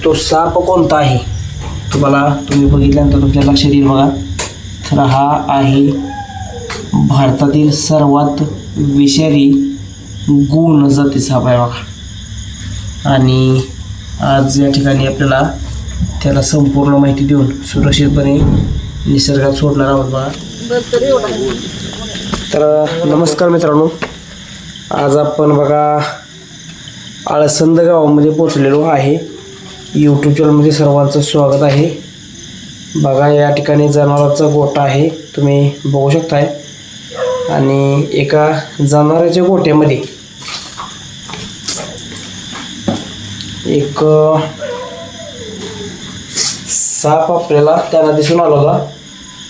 तो साप कोणता आहे तुम्ही बघितल्यानंतर तुमच्या लक्षात येईल बघा. तर हा आहे भारतातील सर्वात विषारी गूळ जाती साप आहे बघा. आणि आज या ठिकाणी आपल्याला त्याला संपूर्ण माहिती देऊन सुरक्षितपणे निसर्गात सोडणार आहोत बघा. तर नमस्कार मित्रांनो, आज आपण बघा आळसंद गावामध्ये पोचलेलो आहे. यूट्यूब चॅनलमध्ये सर्वांचं स्वागत आहे. बघा या ठिकाणी जनावरांचा गोठा आहे, तुम्ही बघू शकताय. आणि एका जनावरांच्या गोठ्यामध्ये एक साप आपल्याला त्यांना दिसून आला होता.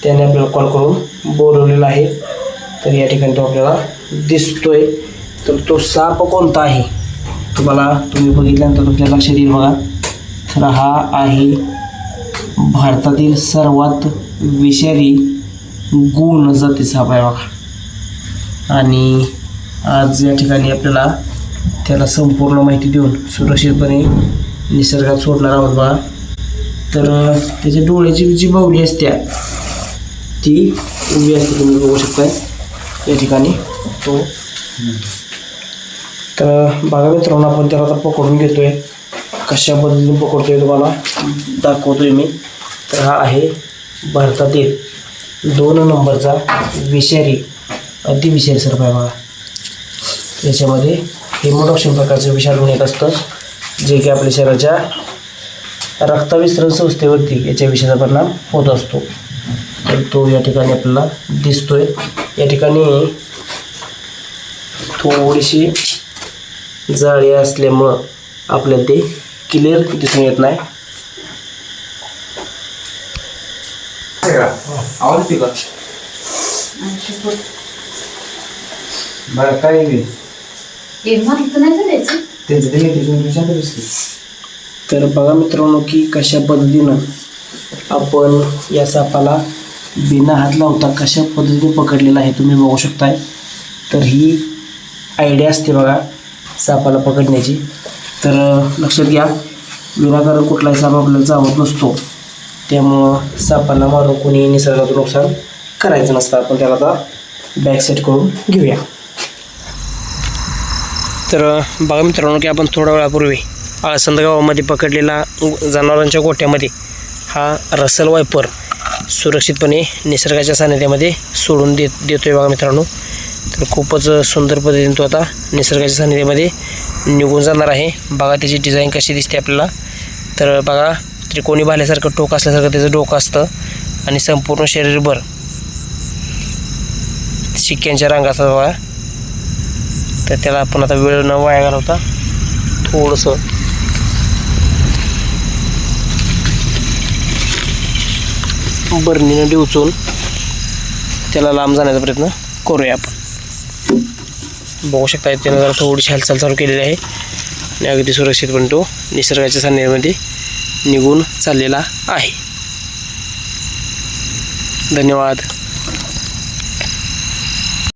त्याने आपल्याला कॉल करून बोलवलेला आहे. तर या ठिकाणी तो आपल्याला दिसतोय. तर तो साप कोणता आहे तुम्ही बघितल्यानंतर तुमच्या लक्षात येईल बघा. तर हा आहे भारतातील सर्वात विषारी गूळ जाती साप आहे बघा. आणि आज या ठिकाणी आपल्याला त्याला संपूर्ण माहिती देऊन सुरक्षितपणे निसर्गात सोडणार आहोत बघा. तर त्याच्या डोळ्याची जी बाहुली असते ती उभी असते, तुम्ही बघू शकताय या ठिकाणी तो. तर बघा मित्रांनो, आपण त्याला आता पकडून घेतोय. कशा पद्धतीने पकडतोय तुम्हाला दाखवतोय मी. तर हा आहे भारतातील 2 नंबरचा अतिविषारी सर्प आहे बघा. याच्यामध्ये हेमोटॉक्सिन प्रकारचं विषाणू येत असतं, जे की आपल्या शरीराच्या रक्ताभिसरण संस्थेवरती याच्या विषाचा परिणाम होत असतो. तर तो या ठिकाणी आपल्याला दिसतोय. या ठिकाणी थोडीशी जाळी असल्यामुळं आपल्याला ते क्लिअर दिसून येत नाही. तर बघा मित्रांनो की कशा पद्धतीनं आपण या सापाला बिना हात लावता कशा पद्धतीने पकडलेला आहे, तुम्ही बघू शकताय. तर ही आयडिया असते बघा सापाला पकडण्याची. तर लक्षात घ्या, विनाकारण कुठलाही साप आपल्याला चावत नसतो. त्यामुळं सापाला मारून कोणी निसर्गाचं नुकसान करायचं नसतं. आपण त्याला आता बॅक सेट करून घेऊया. तर बघा मित्रांनो की आपण थोड्या वेळापूर्वी आळसंद गावामध्ये पकडलेला जनावरांच्या गोठ्यामध्ये हा रसल वायपर सुरक्षितपणे निसर्गाच्या सानिध्यामध्ये सोडून देतोय बघा मित्रांनो. तर खूपच सुंदर पद्धतीने तो आता निसर्गाच्या सानिध्यामध्ये निघून जाणार आहे. बघा त्याची डिझाईन कशी दिसते आपल्याला. तर बघा त्रिकोणी भाल्यासारखं टोक असल्यासारखं त्याचं डोकं असतं आणि संपूर्ण शरीरभर शिक्क्यांच्या रंग असतात बघा. तर त्याला आपण आता वेळ न वाया घालवता थोडंसं बरणीनं डिवचून त्याला लांब जाण्याचा प्रयत्न करूया आपण. बघू शकता त्यानं जरा थोडीशी हालचाल चालू केलेली आहे आणि अगदी सुरक्षितपणे तो निसर्गाच्या सानिध्यामध्ये निघून चाललेला आहे. धन्यवाद.